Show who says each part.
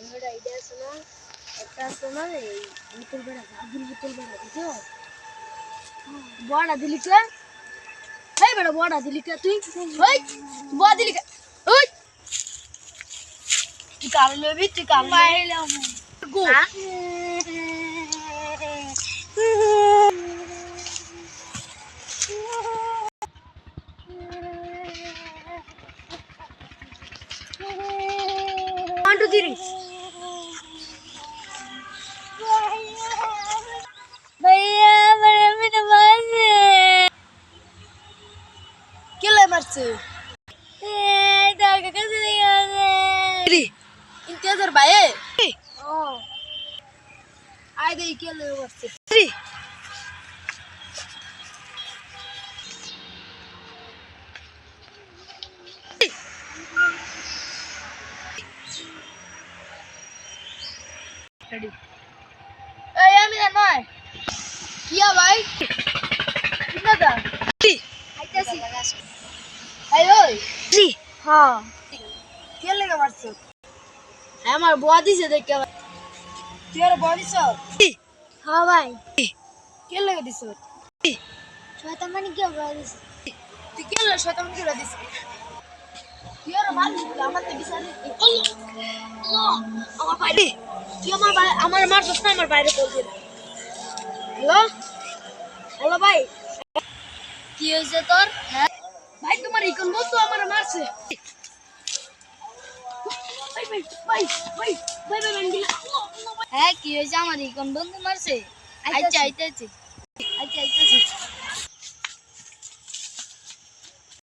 Speaker 1: আমার আইডিয়া আছে না একটা আছে না এই বোতল বেড়া গাবুল বোতল বেড়া বুঝছো বড়া দিলি কে এই বেড়া বড়া দিলি কে তুই ওই বড়া দিলি কে ওই তুই কাল লবি তুই কাল মাইলাম গো One, two, three. भैया मेरे मारने किले मारছে টাকা কাছে দিয়ে গেছে ইন্তেজার ভাই ও আই দেই কিলে মারছে रेडी ए আমি না নয় কিয়া ভাই কিনা দা আইতাছি এই ওই জি হ্যাঁ কে লাগা মারছো আমার বুয়া দিছে দেখ কে তুই আর বুয়া দিছ হ্যাঁ ভাই কে লাগা দিছ শয়তান মানে কি বুয়া দিছ তুই কে লাগা শয়তান কি লাগা দিছ তুই আর মার আমার তে বিছানে আল্লাহ আমার ভাই তুই আমার মারছস না আমার বাইরে বল দিল হ্যালো হ্যালো ভাই কি হইছে তোর হ্যাঁ ভাই তোমার ইকন বন্ধু আমার মারছে ভাই ভাই ভাই ভাই ভাই ভাই ভাই হ্যাঁ কি হইছে আমার ইকন বন্ধু মারছে আচ্ছা আচ্ছা আচ্ছা